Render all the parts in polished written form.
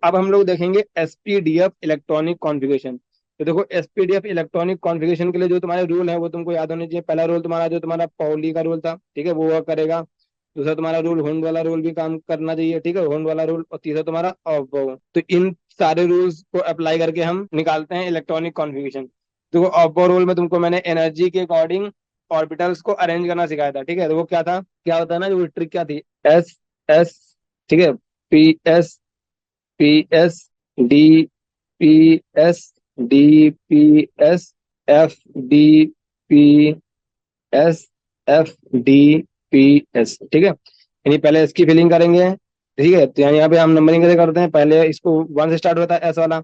अब हम लोग देखेंगे एसपीडीएफ इलेक्ट्रॉनिक कॉन्फ़िगरेशन। तो देखो एसपीडीएफ इलेक्ट्रॉनिक कॉन्फ़िगरेशन के लिए जो तुम्हारे रूल है वो तुमको याद होने चाहिए। पहला रूल तुम्हारा जो तुम्हारा पाउली का रूल था, ठीक है, वो वर्क करेगा। दूसरा तुम्हारा रूल हुंड वाला रूल भी काम करना चाहिए, ठीक है, हुंड वाला रूल। और तीसरा तुम्हारा ऑफ बाउ। तो इन सारे रूल्स को अप्लाई करके हम निकालते हैं इलेक्ट्रॉनिक कॉन्फ़िगरेशन। तो ऑफ बाउ रूल में तुमको मैंने एनर्जी के अकॉर्डिंग ऑर्बिटल्स को अरेंज करना सिखाया था, ठीक है। तो वो क्या था, क्या होता है ना, जो ट्रिक क्या थी, एस एस, ठीक है, P S, P S, D P S, D P S, F D P S, F D P S, ठीक है। यानी पहले इसकी फिलिंग करेंगे, ठीक है। तो यहाँ पे हम नंबरिंग कैसे करते हैं, पहले इसको वन से स्टार्ट होता है एस वाला।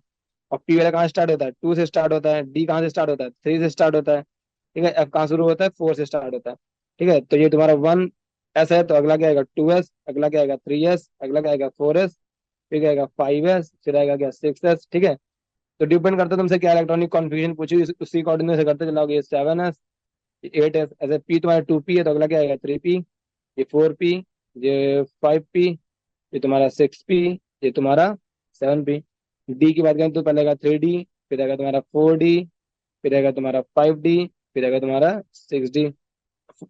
और पी वाला कहाँ से स्टार्ट होता है, टू से स्टार्ट होता है। डी कहाँ से स्टार्ट होता है, थ्री से स्टार्ट होता है, ठीक है। एफ कहाँ शुरू होता है, फोर से स्टार्ट होता है, ठीक है। तो ये तुम्हारा वन एस है, तो अगला क्या आएगा, टू एस, अगला क्या आएगा, थ्री एस, अगला क्या आएगा, फोर एस, फिर क्या आएगा, फाइव एस, फिर आएगा क्या, सिक्स एस, ठीक है। तो डिपेंड करता है तुमसे क्या इलेक्ट्रॉनिक कॉन्फ़िगरेशन पूछी, उसी अकॉर्डिंग से करते चलाओगे। ये सेवन एस, एट एस, ऐसे पी तुम्हारा टू पी है, तो अगला क्या आएगा, थ्री पी, ये फोर पी, ये फाइव पी, ये तुम्हारा सिक्स पी, ये तुम्हारा सेवन पी। डी की बात करें तो पहले आएगा थ्री डी, फिर आएगा तुम्हारा फोर डी, फिर आएगा तुम्हारा फाइव डी, फिर आएगा तुम्हारा सिक्स डी।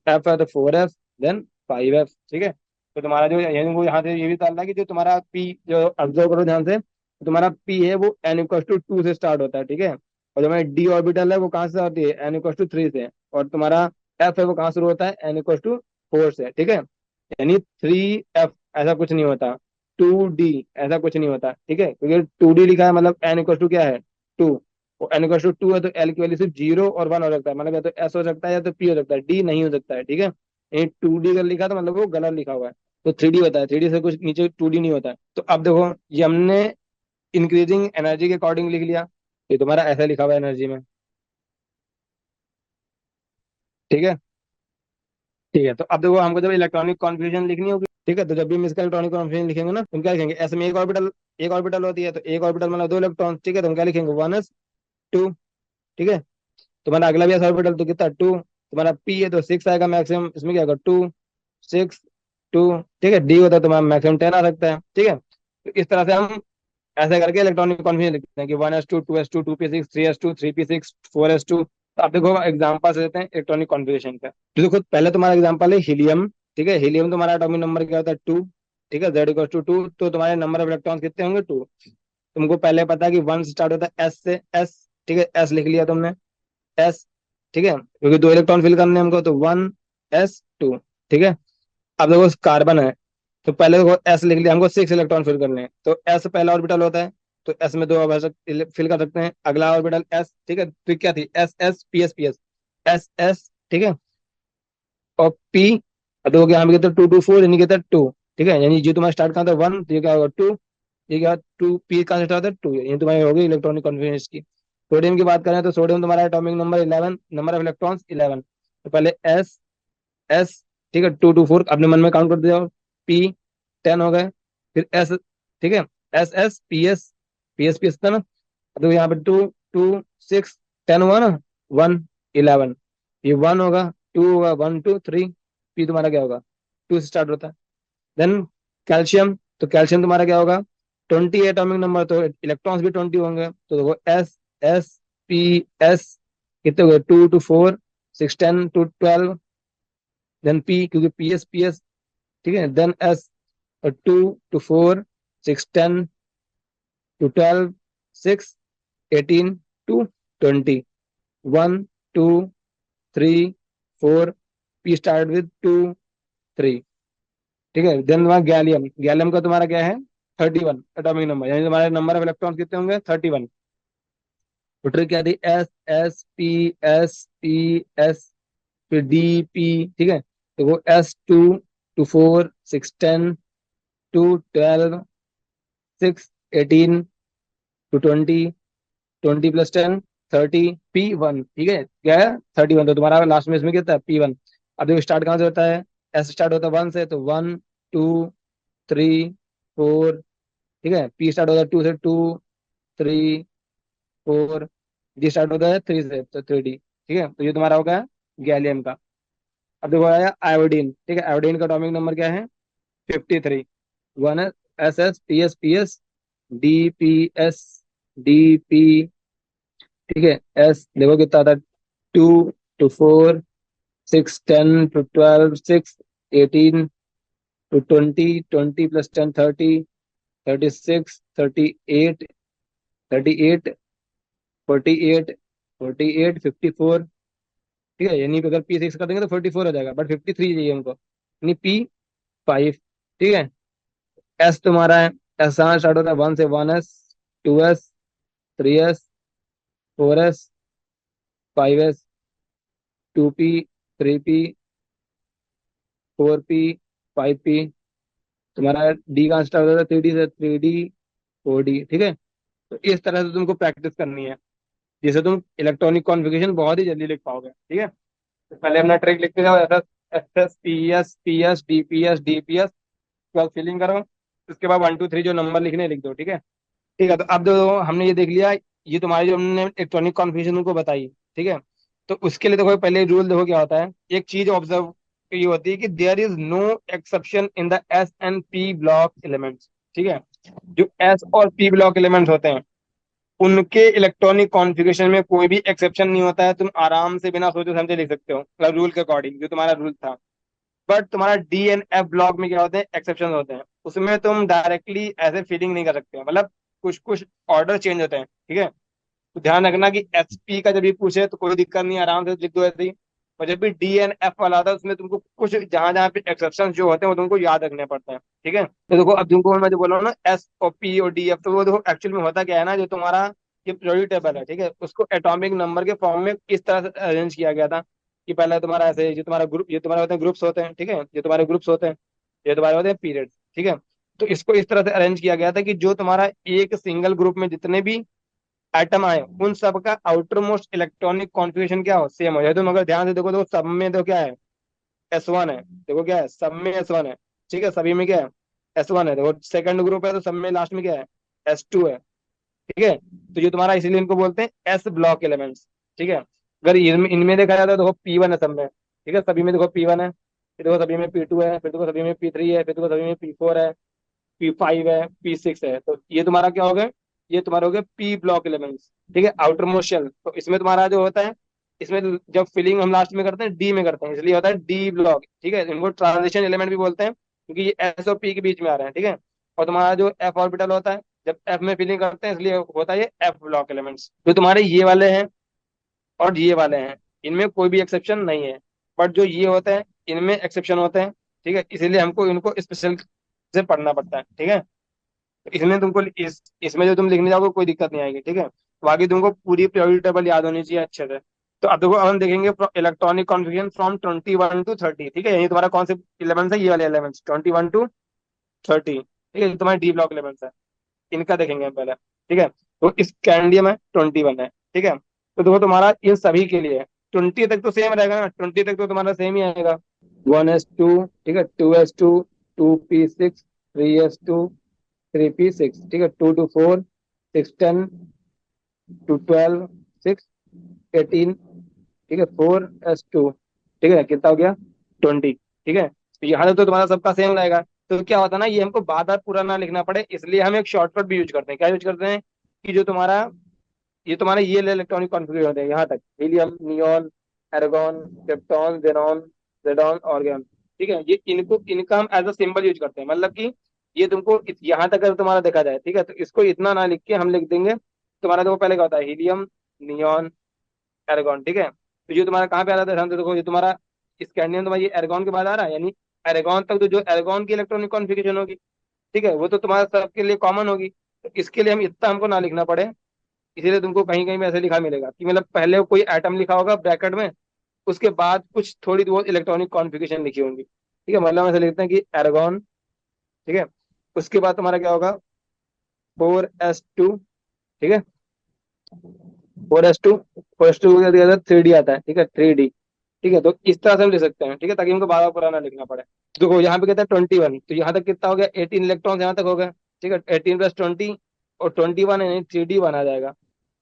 एफ है तो four F, then five F, ठीक है। तो तुम्हारा जो यानी वो यहाँ से ये भी चल रहा है कि जो तुम्हारा पी, जो ऑब्जर्व करो ध्यान से, तो तुम्हारा पी है वो एन इक्वल टू टू से स्टार्ट होता है, ठीक है। और जो हमारी डी ऑर्बिटल है वो कहाँ से होती है, एन इक्वल टू थ्री से। और तुम्हारा एफ है वो कहाँ शुरू होता है, एन इक्वल टू फोर से, ठीक है। यानी थ्री एफ ऐसा कुछ नहीं होता, टू डी ऐसा कुछ नहीं होता, ठीक है। क्योंकि टू डी लिखा है मतलब एन इक्वल टू क्या है, टू। और एन इक्वल टू टू है तो एल की वैल्यू सिर्फ जीरो और वन हो सकता है, मतलब या तो एस हो सकता है या तो पी हो सकता है, डी नहीं हो सकता है, ठीक है। ये टू डी का लिखा तो मतलब वो गलत लिखा हुआ है। तो थ्री डी होता है, थ्री डी से कुछ नीचे टू डी नहीं होता है। तो अब देखो ये हमने इंक्रीजिंग एनर्जी के अकॉर्डिंग लिख लिया। ये तुम्हारा ऐसा लिखा हुआ है एनर्जी में, ठीक है। ठीक है, तो अब देखो हमको जब इलेक्ट्रॉनिक कॉन्फ़िगरेशन लिखनी होगी, ठीक है, तो जब भी हम इसका इलेक्ट्रॉनिक कॉन्फ़िगरेशन लिखेंगे ना, तो हम क्या लिखेंगे, एस में एक ऑर्बिटल होती है, तो एक ऑर्बिटल मतलब दो इलेक्ट्रॉन, ठीक है। तो हम क्या लिखेंगे, वन एस टू, ठीक है। तुम्हारा अगला भी एस ऑर्बिटल तो कितना, टू। तुम्हारा पी है तो सिक्स आएगा मैक्सिमम, इसमें क्या होगा, टू, सिक्स, टू, ठीक है। डी होता है तुम्हारा मैक्सिमम टेन आ सकता है, ठीक है। तो इस तरह से हम ऐसे करके इलेक्ट्रॉनिक कॉन्फ़िगरेशन लिखते हैं कि one S two, two S two, two P six, three S two, three P six, four S two. तो आप देखो एग्जाम्पल देते हैं इलेक्ट्रॉनिक कॉन्फ़िगरेशन का। तो देखो पहले तुम्हारा एग्जाम्पल है हीलियम, ठीक है। हीलियम तुम्हारा एटॉमिक नंबर क्या होता है, टू, ठीक है। जेड इक्वल टू टू, तो तुम्हारे नंबर ऑफ इलेक्ट्रॉन्स कितने होंगे, टू। तुमको पहले पता है कि वन स्टार्ट होता है एस से, एस, ठीक है, एस लिख लिया तुमने, एस, ठीक है, क्योंकि दो इलेक्ट्रॉन फिल करने हैं हमको, तो वन एस टू, ठीक है। अब देखो कार्बन है, तो पहले देखो एस लिख लिया, हमको सिक्स इलेक्ट्रॉन फिल करने हैं, तो एस पहला ऑर्बिटल होता है, तो एस में दो फिल कर सकते हैं। अगला ऑर्बिटल एस, ठीक है, तो क्या थी, S S P S P S, S S, ठीक है। और पी, अब देखो यहाँ पे कहते टू टू फोर, यानी कहते टू, ठीक है। यानी जो तुम्हारा स्टार्ट कहाँ था, वन, तो ये क्या होगा, टू। ये क्या, टू पी कहाँ से स्टार्ट होता है, टू, ये तुम्हारी होगी इलेक्ट्रॉनिक कॉन्फिगरेशन की। सोडियम की बात करें तो सोडियम तुम्हारा atomic number eleven, number of electrons eleven. तो पहले एस, एस, ठीक है, टू टू फोर अपने मन में काउंट कर दिया, पी टेन हो गए, फिर एस, ठीक है, एस एस पी एस था ना। तो यहाँ पे टू, टू, सिक्स, टेन हुआ ना, वन, इलेवन, ये वन होगा, टू होगा, वन टू थ्री, पी तुम्हारा क्या होगा, टू से स्टार्ट होता है। देन कैल्शियम, तो कैल्शियम तुम्हारा क्या होगा, ट्वेंटी एटॉमिक नंबर, तो इलेक्ट्रॉन्स भी ट्वेंटी होंगे, तो देखो एस एस पी एस, कितने हो गए, two two four, six ten two twelve, then P क्योंकि पी एस, ठीक है, then S, two two four, six ten two twelve, six eighteen two twenty, one two three four, P start with two three, ठीक है। Then तुम्हारा gallium, gallium का तुम्हारा क्या है, थर्टी वन एटॉमिक नंबर, यानी तुम्हारे नंबर ऑफ इलेक्ट्रॉन कितने होंगे, थर्टी वन। तो ट्रिक क्या थी, S S P S P S, फिर डी पी, ठीक है। तो वो S two two four, six ten two twelve, six eighteen two twenty, twenty plus ten thirty, P one, ठीक है, क्या है, थर्टी वन। तो तुम्हारा लास्ट में इसमें कितना है, पी वन। अब देखो स्टार्ट कहाँ से होता है, एस स्टार्ट होता है वन से, तो वन टू थ्री फोर, ठीक है। पी स्टार्ट होता है टू से, two three four, D start होता है थ्री से, तो थ्री डी, ठीक है। तो ये तुम्हारा हो गया गैलियम का। अब देखो आया आयोडीन, ठीक है, आयोडीन का एटॉमिक नंबर क्या है, फिफ्टी थ्री, वन है S S P S P S, DPS, DP, ठीक है। S देखो कितना आता है, 2 to 4, 6 10 to 12, 6 18 to 20, 20 + 10 30, 36 38, 38 48, 48 54, ठीक है। यानी कि अगर P6 कर देंगे तो 44 हो जाएगा, बट 53 चाहिए हमको, यानी P5, ठीक है। एस तुम्हारा है, एस स्टार्ट होता है 1 से, 1S, 2S, 3S, 4S, 5S, 2P, 3P, 4P, 5P। तुम्हारा डी का स्टार्ट होता है 3D से, 3D, 4D, ठीक है। तो इस तरह से तुमको प्रैक्टिस करनी है, जिससे तुम इलेक्ट्रॉनिक कॉन्फ़िगरेशन बहुत ही जल्दी लिख पाओगे, ठीक है। तो पहले अपना ट्रिक लिखते जाओ, SS, PS, PS, DPS, DPS, उसके बाद फिलिंग करो। उसके बाद 1 2 3 जो नंबर लिखने हैं, लिख दो, ठीक है। ठीक है, तो अब जो हमने ये देख लिया, ये तुम्हारी जो हमने इलेक्ट्रॉनिक कॉन्फ़िगरेशन तुमको बताई, ठीक है। तो उसके लिए देखो पहले रूल देखो क्या होता है, एक चीज ऑब्जर्व ये होती है कि there is no exception in the S and P block elements, ठीक है। जो S और P ब्लॉक एलिमेंट्स होते हैं, उनके इलेक्ट्रॉनिक कॉन्फ़िगरेशन में कोई भी एक्सेप्शन नहीं होता है। तुम आराम से बिना सोचे समझे लिख सकते हो, मतलब रूल के अकॉर्डिंग, जो तुम्हारा रूल था। बट तुम्हारा D and F ब्लॉक में क्या होते हैं, एक्सेप्शन होते हैं। उसमें तुम डायरेक्टली ऐसे फीलिंग नहीं कर सकते हो, मतलब कुछ कुछ ऑर्डर चेंज होते हैं, ठीक है। तो ध्यान रखना कि SP का जब भी पूछे तो कोई दिक्कत नहीं है, आराम से लिख दो ऐसे ही। और जब भी D and F वाला आता है, उसमें तुमको कुछ जहां जहां पे एक्सेप्शन जो होते हैं वो तुमको याद रखने पड़ते हैं, ठीक है। तो देखो अब तुमको मैं जो बोल रहा हूँ ना, S और P और DF, तो वो देखो एक्चुअल में होता क्या है ना, जो तुम्हारा ये पीरियोडिक टेबल है, ठीक है, उसको एटॉमिक नंबर के फॉर्म में इस तरह से अरेंज किया गया था कि पहले तुम्हारा ऐसे, ये तुम्हारा ग्रुप, ये तुम्हारे होते हैं ग्रुप्स होते हैं, ठीक है, ये तुम्हारे ग्रुप्स होते हैं, ये तुम्हारे होते हैं पीरियड, ठीक है। तो इसको इस तरह से अरेंज किया गया था कि जो तुम्हारा एक सिंगल ग्रुप में जितने भी एटम आए, उन सब का आउटर मोस्ट इलेक्ट्रॉनिक कॉन्फ़िगरेशन क्या हो, सेम हो जाए। तुम अगर ध्यान से देखो तो सब में तो क्या है, S1 है। देखो क्या है, सब में S1 है, ठीक है, सभी में क्या है, S1 है। देखो सेकंड ग्रुप है तो सब में लास्ट में क्या है, S2 है, ठीक है। तो ये तुम्हारा, इसीलिए इनको बोलते हैं S ब्लॉक एलिमेंट्स, ठीक है। अगर इनमें इनमें देखा जाता है तो देखो P1 है सब में, ठीक है, सभी में देखो P1 है, फिर देखो सभी में P2 है, फिर देखो सभी में P3 है, फिर देखो सभी में P4 है, P5 है, P6 है। तो ये तुम्हारा क्या हो गया, ये तुम्हारा हो गया P ब्लॉक एलिमेंट्स, ठीक है, आउटर मोस्ट शेल। तो इसमें तुम्हारा जो होता है, इसमें जब फिलिंग हम लास्ट में करते हैं D में करते हैं, इसलिए होता है D ब्लॉक, ठीक है। इनको ट्रांजिशन एलिमेंट भी बोलते हैं, क्योंकि ये S और P के बीच में आ रहे हैं, ठीक है। और तुम्हारा जो F ऑर्बिटल होता है, जब F में फिलिंग करते हैं, इसलिए होता है ये F ब्लॉक एलिमेंट्स। जो तुम्हारे ये वाले हैं और ये वाले हैं, इनमें कोई भी एक्सेप्शन नहीं है। बट जो ये होते हैं, इनमें एक्सेप्शन होते हैं, ठीक है, इसीलिए हमको इनको स्पेशल से पढ़ना पड़ता है, ठीक है। इसमें तुमको इसमें जो तुम लिखने जाओगे कोई दिक्कत नहीं आएगी, ठीक है। तो आगे तुमको पूरी पीरियोडिक टेबल याद होनी चाहिए अच्छे से। तो अब देखो, अब हम देखेंगे इलेक्ट्रॉनिक कॉन्फ़िगरेशन फ्रॉम 21 to 30, ठीक है। यही तुम्हारा कौन से इलेमेंट्स है, ये वाले इलेमेंट्स 21 to 30, ठीक है, ये तुम्हारे D ब्लॉक इलेमेंट्स है। इनका देखेंगे हम पहले, ठीक है। तो स्कैंडियम है 21 है, ठीक है। तो देखो तुम्हारा इन सभी के लिए 20 तक तो सेम रहेगा ना, 20 तक तो तुम्हारा सेम ही आएगा। 1S2, ठीक है, 2S2, 2P6, 3S2, 3P6, ठीक है, 2 to 4, 6 10 to 12, 6 18, ठीक है, 4S2, ठीक है, कितना हो गया, 20, ठीक है। तो यहाँ तक तो तुम्हारा सबका सेम रहेगा। तो क्या होता है ना, ये हमको बार बार पूरा ना लिखना पड़े, इसलिए हम एक शॉर्टकट भी यूज करते हैं। क्या यूज करते हैं कि जो तुम्हारा, ये तुम्हारे ये इलेक्ट्रॉनिक कॉन्फ़िगरेशन होते हैं यहाँ तक, helium, neon, argon, krypton, xenon, जेडॉन, ऑर्गन, ठीक है। ये इनको, इनका हम एज अ सिंबल यूज करते हैं, मतलब कि ये तुमको यहाँ तक अगर तुम्हारा देखा जाए, ठीक है, तो इसको इतना ना लिख के हम लिख देंगे। तुम्हारा देखो पहले क्या होता है, हीलियम, नियॉन, एर्गॉन, ठीक है। तो ये तुम्हारा कहाँ पे आ रहा था ध्यान से देखो, ये तुम्हारा स्कैंडियम तुम्हारा ये एर्गॉन के बाद आ रहा है, यानी एर्गॉन तक तो जो एर्गॉन की इलेक्ट्रॉनिक कॉन्फ़िगरेशन होगी, ठीक है, वो तो तुम्हारा सबके लिए कॉमन होगी। तो इसके लिए हम इतना हमको ना लिखना पड़े, इसीलिए तुमको कहीं कहीं में ऐसे लिखा मिलेगा कि मतलब पहले कोई एटम लिखा होगा ब्रैकेट में, उसके बाद कुछ थोड़ी बहुत इलेक्ट्रॉनिक कॉन्फ़िगरेशन लिखी होंगी, ठीक है। मतलब हम ऐसे लिखते हैं कि एर्गॉन, ठीक है, उसके बाद तुम्हारा क्या होगा, 4S2, ठीक है, 4S2 3D आता है, ठीक है, 3D, ठीक है। तो इस तरह से हम लिख सकते हैं, ठीक है, ताकि हमको बार बार पुराना लिखना पड़े। देखो यहाँ पे कहता है 21, तो यहाँ तक कितना हो गया, 18 इलेक्ट्रॉन यहाँ तक हो गया, ठीक है, 18 + 20, और 21 है, 3D बना जाएगा।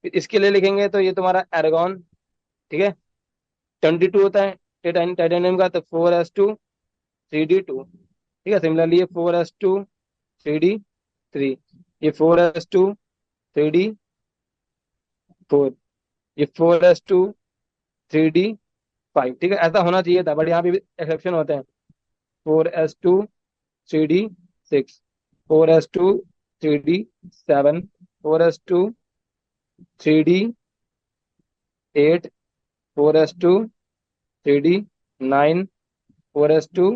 फिर इसके लिए लिखेंगे तो ये तुम्हारा एर्गॉन, ठीक है, 22 होता है टाइटेनियम का, तो 4S2 3D2, ठीक है। सिमिलरली ये 4S2 3D3, ये 4s2 3d4, ये 4s2 3d5, ठीक है, ऐसा होना चाहिए था, बट यहाँ पे एक्सेप्शन होते हैं। 4s2 3d6, 4s2 3d7, 4s2 3d8, 4s2 3d9, 4s2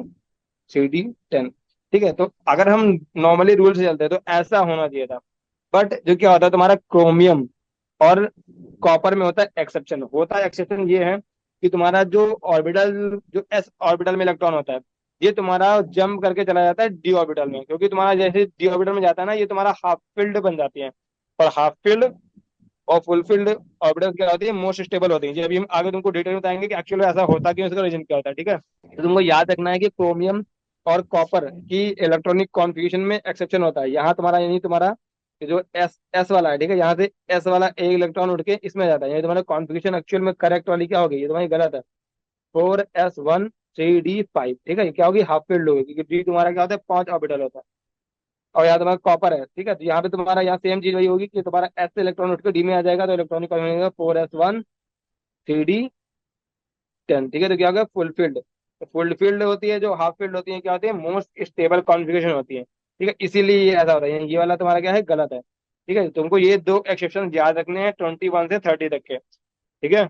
3d10। ठीक है, तो अगर हम नॉर्मली रूल से चलते हैं तो ऐसा होना चाहिए था। बट जो क्या होता है तुम्हारा क्रोमियम और कॉपर में होता है एक्सेप्शन। होता है एक्सेप्शन ये है कि तुम्हारा जो ऑर्बिटल, जो एस ऑर्बिटल में इलेक्ट्रॉन होता है, ये तुम्हारा जंप करके चला जाता है डी ऑर्बिटल में, क्योंकि तुम्हारा जैसे डी ऑर्बिटल में जाता है ना, ये तुम्हारा हाफ फील्ड बन जाती है। और हाफ फील्ड और फुल फील्ड ऑर्बिटल क्या होती है, मोस्ट स्टेबल होती है। ये अभी हम आगे तुमको डिटेल में बताएंगे कि एक्चुअली ऐसा होता क्यों, इसका रीजन क्या होता है, ठीक है। तो तुमको याद रखना है कि क्रोमियम और कॉपर की इलेक्ट्रॉनिक कॉन्फ़िगरेशन में एक्सेप्शन होता है। यहाँ तुम्हारा, यानी तुम्हारा ये जो एस एस वाला है, ठीक है, यहाँ से एस वाला एक इलेक्ट्रॉन उठ के इसमें जाता है, यानी तुम्हारा कॉन्फ़िगरेशन एक्चुअल में करेक्ट वाली क्या होगी, ये तुम्हारी गलत है। 4s1 3d5, ठीक है, ये क्या होगी, हाफ फील्ड होगी, क्योंकि डी तुम्हारा क्या होता है, 5 ऑर्बिटल होता है। और यहाँ तुम्हारा कॉपर है, ठीक है, तो यहाँ पे तुम्हारा यहाँ सेम चीज वही होगी कि तुम्हारा एस से इलेक्ट्रॉन उठ के डी में आ जाएगा, तो इलेक्ट्रॉनिक कॉन्फ़िगरेशन 4s1 3d10, ठीक है। तो क्या होगा, फुल फील्ड। तो फुल फील्ड होती है, जो हाफ फील्ड होती है क्या होती है, मोस्ट स्टेबल कॉन्फ़िगरेशन होती है, ठीक है, इसीलिए ये ऐसा होता है। ये वाला तुम्हारा क्या है, गलत है, ठीक है। तुमको ये दो एक्सेप्शन याद रखने हैं 21 से 30 तक के, ठीक है।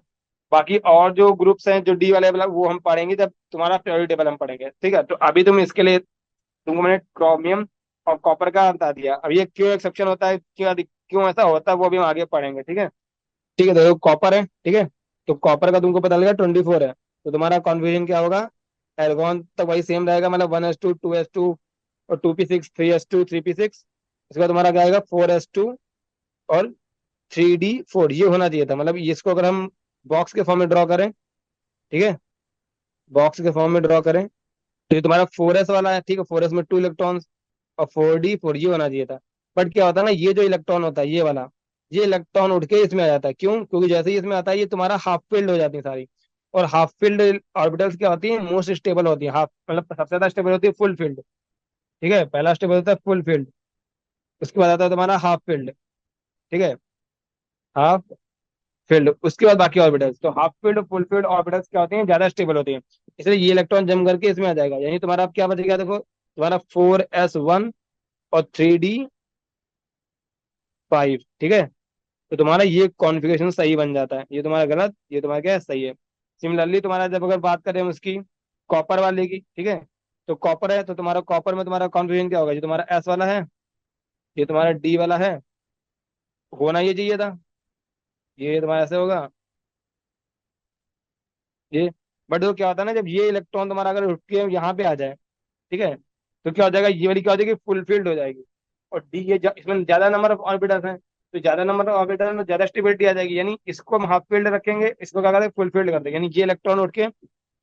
बाकी और जो ग्रुप्स हैं जो डी वाले वाला, वो हम पढ़ेंगे जब तुम्हारा पीरियोडिक टेबल हम पढ़ेंगे, ठीक है। तो अभी तुम इसके लिए, तुमको मैंने क्रोमियम और कॉपर का बता दिया। अब ये क्यों एक्सेप्शन होता है, क्यों क्यों ऐसा होता है, वो भी हम आगे पढ़ेंगे, ठीक है। ठीक है, देखो कॉपर है, ठीक है, तो कॉपर का तुमको पता लगा 24 है, तो तुम्हारा कॉन्फ़िगरेशन क्या होगा, एर्गोन तक वही सेम रहेगा, मतलब 1s2 2s2 और 2p6 3s2 3p6। इसका तुम्हारा क्या आएगा, 4s2 और 3d4, ये होना चाहिए था। मतलब इसको अगर हम बॉक्स के फॉर्म में ड्रॉ करें, ठीक है, बॉक्स के फॉर्म में ड्रॉ करें, तो ये तुम्हारा 4s वाला है, ठीक है, 4s में 2 इलेक्ट्रॉन्स, और 4d4 ये होना चाहिए था। बट क्या होता है ना, ये जो इलेक्ट्रॉन होता है ये वाला, ये इलेक्ट्रॉन उठ के इसमें आ जाता है। क्यों? क्योंकि जैसे ही इसमें आता है ये तुम्हारा हाफ फील्ड हो जाती है सारी। और हाफ फील्ड ऑर्बिटल्स क्या होती है, मोस्ट स्टेबल होती है। हाफ मतलब सबसे ज्यादा स्टेबल होती है फुल फील्ड, ठीक है, पहला स्टेबल होता है फुल फील्ड, उसके बाद आता है तुम्हारा हाफ फील्ड, ठीक है, हाफ फील्ड, उसके बाद बाकी ऑर्बिटल्स। तो हाफ फील्ड और फुल फील्ड ऑर्बिटल्स क्या होती हैं, ज्यादा स्टेबल होती हैं, इसलिए ये इलेक्ट्रॉन जम करके इसमें आ जाएगा। यानी तुम्हारा अब क्या बचेगा, देखो तुम्हारा 4s1 और 3d5, ठीक है। तो तुम्हारा ये कॉन्फ़िगरेशन सही बन जाता है, ये तुम्हारा गलत, ये तुम्हारा क्या है, सही है। सिमिलरली तुम्हारा जब अगर बात करें हम उसकी कॉपर वाले की, ठीक है, तो कॉपर है, तो तुम्हारा कॉपर में तुम्हारा कॉन्फ़िगरेशन क्या होगा, जो तुम्हारा एस वाला है, ये तुम्हारा डी वाला है, होना ये चाहिए था, ये तुम्हारा ऐसे होगा, ये। बट तो क्या होता है ना, जब ये इलेक्ट्रॉन तुम्हारा अगर उठ के यहाँ पे आ जाए, ठीक है, तो क्या हो जाएगा, ये वाली क्या हो जाएगी, फुल फील्ड हो जाएगी। और डी ये इसमें ज्यादा नंबर ऑफ ऑर्बिटल्स हैं, तो ज्यादा नंबर ऑफ ऑर्बिटल में ज्यादा स्टेबिलिटी आ जाएगी, यानी इसको हम हाफ फील्ड रखेंगे, इसको क्या करते हैं, फुल फील्ड कर देंगे, यानी ये इलेक्ट्रॉन उठ के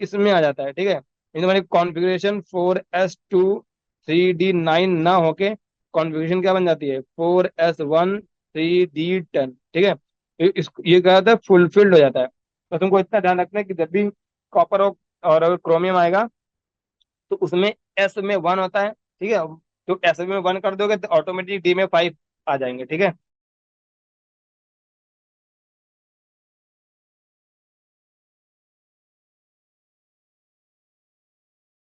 इसमें आ जाता है, ठीक है। यानी तुम्हारी कॉन्फ़िगरेशन 4s2 3d9 ना होके कॉन्फ़िगरेशन क्या बन जाती है, 4s1 3d10, ठीक है। तो ये क्या होता है, फुल फील्ड हो जाता है। तो तुमको इतना ध्यान रखना है कि जब भी कॉपर और अगर क्रोमियम आएगा, तो उसमें एस में 1 होता है, ठीक है। तो एस में 1 कर दोगे तो ऑटोमेटिक डी में 5 आ जाएंगे, ठीक है।